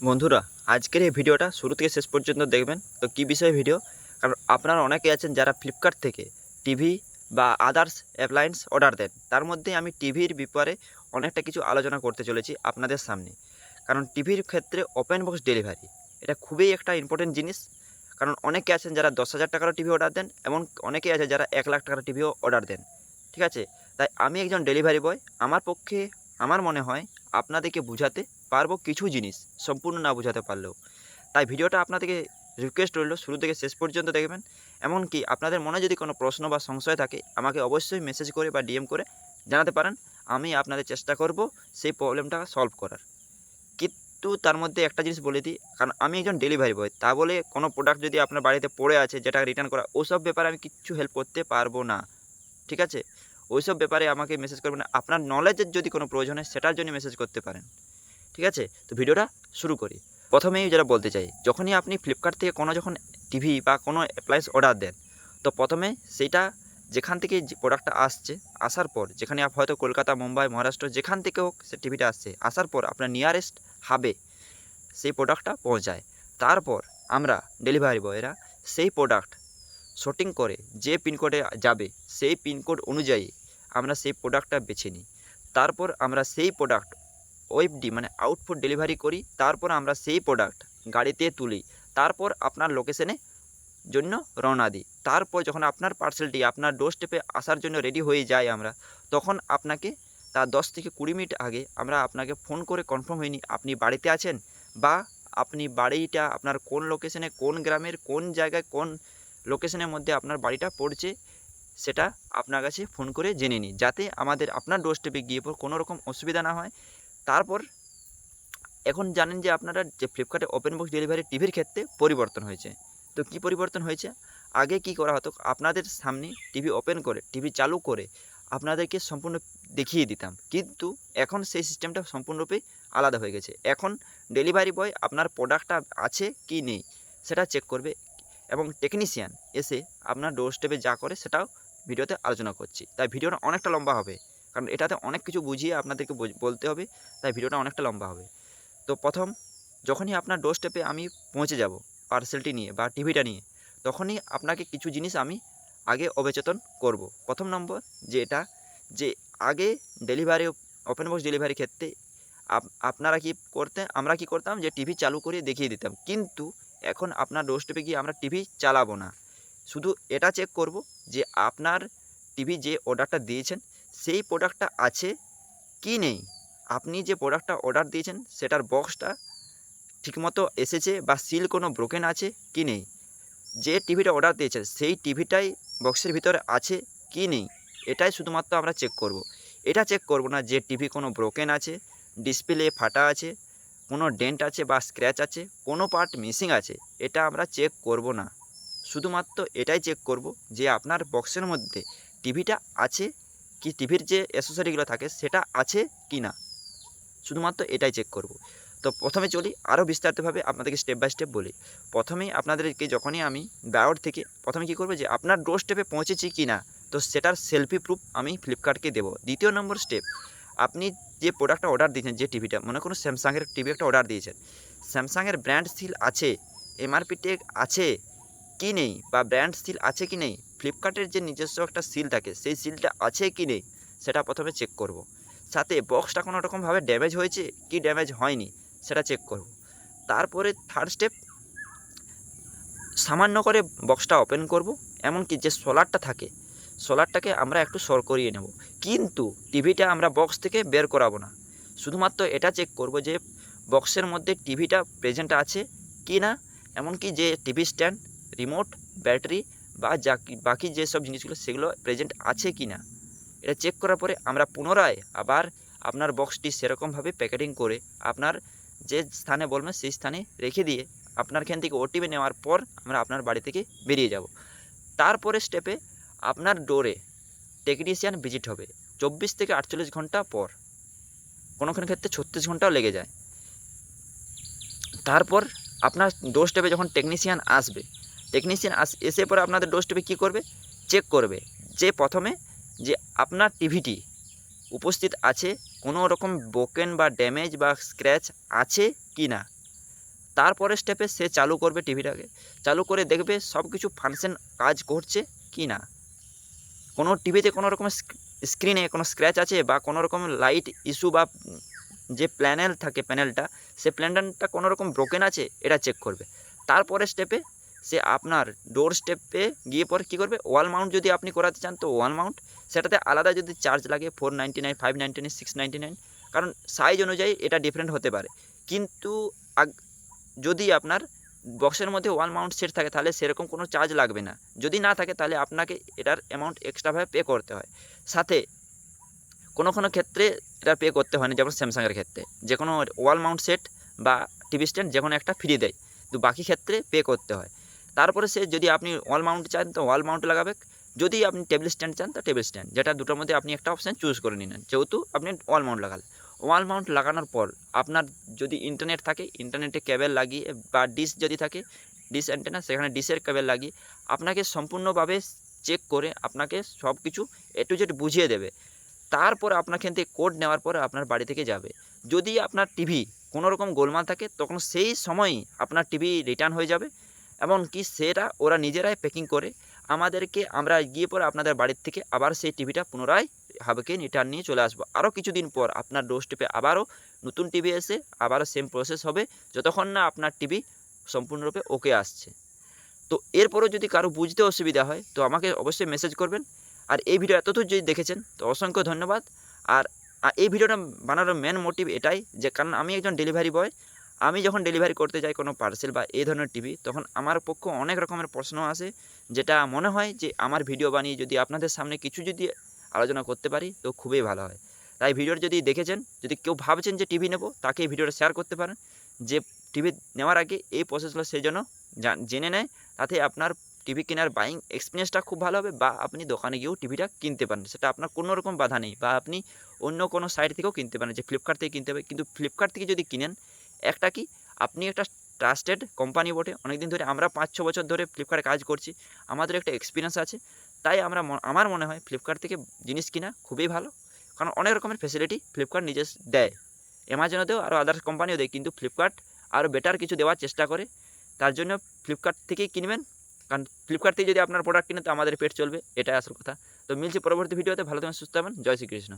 বন্ধুরা, আজকের এই ভিডিওটা শুরু থেকে শেষ পর্যন্ত দেখবেন। তো কী বিষয়ে ভিডিও? কারণ আপনারা অনেকে আছেন যারা ফ্লিপকার্ট থেকে টিভি বা আদার্স অ্যাপ্লায়েন্স অর্ডার দেন। তার মধ্যে আমি টিভির ব্যাপারে অনেকটা কিছু আলোচনা করতে চলেছি আপনাদের সামনে। কারণ টিভির ক্ষেত্রে ওপেন বক্স ডেলিভারি এটা খুবই একটা ইম্পর্টেন্ট জিনিস। কারণ অনেকে আছেন যারা 10,000 টাকারও টিভি অর্ডার দেন, এমন অনেকেই আছে যারা 1,00,000 টাকার টিভিও অর্ডার দেন। ঠিক আছে? তাই আমি একজন ডেলিভারি বয়। আমার পক্ষে আমার মনে হয় আপনাদেরকে বুঝাতে পারবো কিছু জিনিস, সম্পূর্ণ না বোঝাতে পারলেও। তাই ভিডিওটা আপনাদেরকে রিকোয়েস্ট রইল শুরু থেকে শেষ পর্যন্ত দেখবেন। এমনকি আপনাদের মনে যদি কোনো প্রশ্ন বা সংশয় থাকে আমাকে অবশ্যই মেসেজ করে বা ডিএম করে জানাতে পারেন। আমি আপনাদের চেষ্টা করব সেই প্রবলেমটা সলভ করার। কিন্তু তার মধ্যে একটা জিনিস বলে দিই, কারণ আমি একজন ডেলিভারি বয়, তা বলে কোনো প্রোডাক্ট যদি আপনার বাড়িতে পড়ে আছে যেটা রিটার্ন করা, ওসব ব্যাপারে আমি কিচ্ছু হেল্প করতে পারবো না। ঠিক আছে? ওইসব ব্যাপারে আমাকে মেসেজ করবেন না। আপনার নলেজের যদি কোনো প্রয়োজন হয় সেটার জন্য মেসেজ করতে পারেন। ঠিক আছে? তো ভিডিওটা শুরু করি। প্রথমেই যেটা বলতে চাই, যখনই আপনি ফ্লিপকার্ট থেকে কোনো যখন টিভি বা কোনো অ্যাপ্লায়েন্স অর্ডার দেন, তো প্রথমে সেইটা যেখান থেকে যে প্রোডাক্টটা আসছে, আসার পর যেখানে হয়তো কলকাতা, মুম্বাই, মহারাষ্ট্র যেখান থেকে হোক সে টিভিটা আসছে, আসার পর আপনার নিয়ারেস্ট হাবে সেই প্রোডাক্টটা পৌঁছায়। তারপর আমরা ডেলিভারি বয়রা সেই প্রোডাক্ট শর্টিং করে যে পিনকোডে যাবে সেই পিনকোড অনুযায়ী আমরা সেই প্রোডাক্টটা বেছে নিই। তারপর আমরা সেই প্রোডাক্ট ওএফডি মানে আউটপুট ডেলিভারি করি। তারপর আমরা সেই প্রোডাক্ট গাড়িতে তুলি। তারপর আপনার লোকেশনে জন্য রওনা দিই। তারপর যখন আপনার পার্সেলটি আপনার ডোর স্টেপে আসার জন্য রেডি হয়ে যাই আমরা, তখন আপনাকে তার 10 থেকে 20 মিনিট আগে আমরা আপনাকে ফোন করে কনফার্ম হয়ে নিই আপনি বাড়িতে আছেন, বা আপনি বাড়িটা আপনার কোন লোকেশনে, কোন গ্রামের, কোন জায়গায়, কোন লোকেশনের মধ্যে আপনার বাড়িটা পড়ছে সেটা আপনার কাছে ফোন করে জেনে নিই। যাতে আমাদের আপনার ডোর স্টেপে গিয়ে পর কোনো রকম অসুবিধা না হয়। তারপর এখন জানেন যে আপনারা যে ফ্লিপকার্টে ওপেন বক্স ডেলিভারি টিভির ক্ষেত্রে পরিবর্তন হয়েছে। তো কী পরিবর্তন হয়েছে? আগে কি করা হতো, আপনাদের সামনে টিভি ওপেন করে, টিভি চালু করে আপনাদেরকে সম্পূর্ণ দেখিয়ে দিতাম। কিন্তু এখন সেই সিস্টেমটা সম্পূর্ণরূপেই আলাদা হয়ে গেছে। এখন ডেলিভারি বয় আপনার প্রোডাক্টটা আছে কি নেই সেটা চেক করবে, এবং টেকনিশিয়ান এসে আপনার ডোর স্টেপে যা করে সেটাও ভিডিওতে আলোচনা করছি। তাই ভিডিওটা অনেকটা লম্বা হবে, কারণ এটাতে অনেক কিছু বুঝিয়ে আপনাদেরকে বলতে হবে। তাই ভিডিওটা অনেকটা লম্বা হবে। তো প্রথম যখনই আপনার ডোর স্টেপে আমি পৌঁছে যাব পার্সেলটি নিয়ে বা টিভিটা নিয়ে, তখনই আপনাকে কিছু জিনিস আমি আগে অবচেতন করব। প্রথম নম্বর যেটা, যে আগে ডেলিভারি ওপেন বক্স ডেলিভারি ক্ষেত্রে আপনারা কি করতেন, আমরা কি করতাম যে টিভি চালু করে দেখিয়ে দিতাম। কিন্তু এখন আপনার ডোর স্টেপে গিয়ে আমরা টিভি চালাবো না। শুধু এটা চেক করব যে আপনার টিভি যে অর্ডারটা দিয়েছেন সেই প্রোডাক্টটা আছে কি নেই। আপনি যে প্রোডাক্টটা অর্ডার দিয়েছেন সেটার বক্সটা ঠিকমতো এসেছে বা সিল কোনো ব্রোকেন আছে কি নেই। যে টিভিটা অর্ডার দিয়েছেন সেই টিভিটাই বক্সের ভিতরে আছে কি নেই, এটাই শুধুমাত্র আমরা চেক করব। এটা চেক করব না যে টিভি কোনো ব্রোকেন আছে, ডিসপ্লে ফাটা আছে, কোনো ডেন্ট আছে বা স্ক্র্যাচ আছে, কোনো পার্ট মিসিং আছে, এটা আমরা চেক করব না। শুধুমাত্র এটাই চেক করব যে আপনার বক্সের মধ্যে টিভিটা আছে কি, টিভির যে অ্যাসেসরিগুলো থাকে সেটা আছে কি না, শুধুমাত্র এটাই চেক করব। তো প্রথমে চলি আরও বিস্তারিতভাবে আপনাদেরকে স্টেপ বাই স্টেপ বলি। প্রথমেই আপনাদেরকে যখনই আমি বায়োর থেকে প্রথমে কী করবো, যে আপনার ডোর স্টেপে পৌঁছেছি কি না, তো সেটার সেলফি প্রুফ আমি ফ্লিপকার্টকে দেবো। দ্বিতীয় নম্বর স্টেপ, আপনি যে প্রোডাক্টটা অর্ডার দিয়েছেন, যে টিভিটা মনে করুন স্যামসাংয়ের টিভি একটা অর্ডার দিয়েছেন, স্যামসাংয়ের ব্র্যান্ড সিল আছে, এমআরপি ট্যাগ আছে কি নেই, বা ব্র্যান্ড সিল আছে কি নেই, ফ্লিপকার্টের যে নিজস্ব একটা সিল থাকে সেই সিলটা আছে কি নেই, সেটা প্রথমে চেক করব। সাথে বক্সটা কোনো রকমভাবে ড্যামেজ হয়েছে কি ড্যামেজ হয়নি সেটা চেক করব। তারপরে থার্ড স্টেপ, সামান্য করে বক্সটা ওপেন করব, এমনকি যে সোলারটা থাকে সোলারটাকে আমরা একটু সর করিয়ে নেব। কিন্তু টিভিটা আমরা বক্স থেকে বের করাবো না। শুধুমাত্র এটা চেক করব যে বক্সের মধ্যে টিভিটা প্রেজেন্ট আছে কি না, এমনকি যে টিভি স্ট্যান্ড, রিমোট, ব্যাটারি বা বাকি যেসব জিনিসগুলো সেগুলো প্রেজেন্ট আছে কি না। এটা চেক করার পরে আমরা পুনরায় আবার আপনার বক্সটি সেরকমভাবে প্যাকেটিং করে আপনার যে স্থানে বলবেন সেই স্থানে রেখে দিয়ে আপনার এখান থেকে ওটিপি নেওয়ার পর আমরা আপনার বাড়ি থেকে বেরিয়ে যাব। তারপরে স্টেপে আপনার ডোরে টেকনিশিয়ান ভিজিট হবে 24 থেকে 48 ঘন্টা পর, কোনো কোনো ক্ষেত্রে 36 ঘন্টাও লেগে যায়। তারপর আপনার ডোর স্টেপে যখন টেকনিশিয়ান আসবে, টেকনিশিয়ান এসে পরে আপনাদের ডোর স্টেপে কী করবে, চেক করবে যে প্রথমে যে আপনার টিভিটি উপস্থিত আছে, কোনো রকম ব্রোকেন বা ড্যামেজ বা স্ক্র্যাচ আছে কি না। তারপরের স্টেপে সে চালু করবে টিভিটাকে, চালু করে দেখবে সব কিছু ফাংশন কাজ করছে কি না, কোনো টিভিতে কোনো রকমের স্ক্রিনে কোনো স্ক্র্যাচ আছে বা কোনো রকম লাইট ইস্যু বা যে প্যানেল থাকে প্যানেলটা, সে প্যানেলটা কোনো রকম ব্রোকেন আছে এটা চেক করবে। তারপরের স্টেপে সে আপনার ডোর স্টেপে গিয়ে পরে কী করবে, ওয়াল মাউন্ট যদি আপনি করাতে চান তো ওয়াল মাউন্ট, সেটাতে আলাদা যদি চার্জ লাগে 499, 599, 699, কারণ সাইজ অনুযায়ী এটা ডিফারেন্ট হতে পারে। কিন্তু যদি আপনার বক্সের মধ্যে ওয়াল মাউন্ট সেট থাকে তাহলে সেরকম কোনো চার্জ লাগবে না, যদি না থাকে তাহলে আপনাকে এটার অ্যামাউন্ট এক্সট্রাভাবে পে করতে হয়। সাথে কোনো কোনো ক্ষেত্রে এটা পে করতে হয় না, যেমন স্যামসাংয়ের ক্ষেত্রে যে কোনো ওয়াল মাউন্ট সেট বা টিভি স্ট্যান্ড যে কোনো একটা ফ্রি দেয়, কিন্তু বাকি ক্ষেত্রে পে করতে হয়। তারপরে সে যদি আপনি ওয়াল মাউন্ট চান তো ওয়াল মাউন্ট লাগাবে, যদি আপনি টেবিল স্ট্যান্ড চান তো টেবিল স্ট্যান্ড, যেটা দুটোর মধ্যে আপনি একটা অপশান চুজ করে নিলেন, যেহেতু আপনি ওয়াল মাউন্ট লাগালেন। ওয়াল মাউন্ট লাগানোর পর আপনার যদি ইন্টারনেট থাকে ইন্টারনেটে কেবল লাগিয়ে, বা ডিশ যদি থাকে ডিশ অ্যান্টেনা, সেখানে ডিশের কেবল লাগিয়ে আপনাকে সম্পূর্ণভাবে চেক করে আপনাকে সব কিছু এ টু জেড বুঝিয়ে দেবে। তারপরে আপনার এখান থেকে কোড নেওয়ার পরে আপনার বাড়ি থেকে যাবে। যদি আপনার টিভি কোনো রকম গোলমাল থাকে তখন সেই সময়ই আপনার টিভি রিটার্ন হয়ে যাবে, এমনকি সেটা ওরা নিজেরাই প্যাকিং করে আমাদেরকে, আমরা গিয়ে পরে আপনাদের বাড়ির থেকে আবার সেই টিভিটা পুনরায় হাবকে রিটার্ন নিয়ে চলে আসবো। আরও কিছুদিন পর আপনার ডোর স্টেপে আবারও নতুন টিভি এসে আবারও সেম প্রসেস হবে, যতক্ষণ না আপনার টিভি সম্পূর্ণরূপে ওকে আসছে। তো এরপরেও যদি কারো বুঝতে অসুবিধা হয় তো আমাকে অবশ্যই মেসেজ করবেন। আর এই ভিডিও এতদূর যদি দেখেছেন তো অসংখ্য ধন্যবাদ। আর এই ভিডিওটা বানানোর মেন মোটিভ এটাই যে, কারণ আমি একজন ডেলিভারি বয়, আমি যখন ডেলিভারি করতে যাই কোনো পার্সেল বা এই ধরনের টিভি, তখন আমার পক্ষে অনেক রকমের প্রশ্ন আসে, যেটা মনে হয় যে আমার ভিডিও বানিয়ে যদি আপনাদের সামনে কিছু যদি আলোচনা করতে পারি তো খুবই ভালো হয়। তাই ভিডিওটা যদি দেখেছেন, যদি কেউ ভাবছেন যে টিভি নেব, তাকে এই ভিডিওটা শেয়ার করতে পারেন, যে টিভি নেওয়ার আগে এই প্রসেসগুলো সেই জন্য জেনে নেয়, তাতে আপনার টিভি কেনার বাইং এক্সপিরিয়েন্সটা খুব ভালো হবে, বা আপনি দোকানে গিয়েও টিভিটা কিনতে পারেন, সেটা আপনার কোনো রকম বাধা নেই, বা আপনি অন্য কোনো সাইট থেকেও কিনতে পারেন, যে ফ্লিপকার্ট থেকে কিনতে হবে। কিন্তু ফ্লিপকার্ট থেকে যদি কিনেন, একটা কি, আপনি একটা ট্রাস্টেড কোম্পানি বটে, অনেকদিন ধরে আমরা 5-6 বছর ধরে ফ্লিপকার্টে কাজ করছি, আমাদের একটা এক্সপিরিয়েন্স আছে, তাই আমার মনে হয় ফ্লিপকার্ট থেকে জিনিস কিনা খুবই ভালো, কারণ অনেক রকমের ফেসিলিটি ফ্লিপকার্ট নিজে দেয়, অ্যামাজনও দেয়, আরও আদার্স কোম্পানিও দেয়, কিন্তু ফ্লিপকার্ট আরও বেটার কিছু দেওয়ার চেষ্টা করে। তার জন্য ফ্লিপকার্ট থেকেই কিনবেন, কারণ ফ্লিপকার্ট থেকে যদি আপনার প্রোডাক্ট কিনে তো আমাদের পেট চলবে, এটাই আসল কথা। তো মিলছি পরবর্তী ভিডিওতে, ভালো থাকবেন, সুস্থ থাকবেন, জয় শ্রীকৃষ্ণ।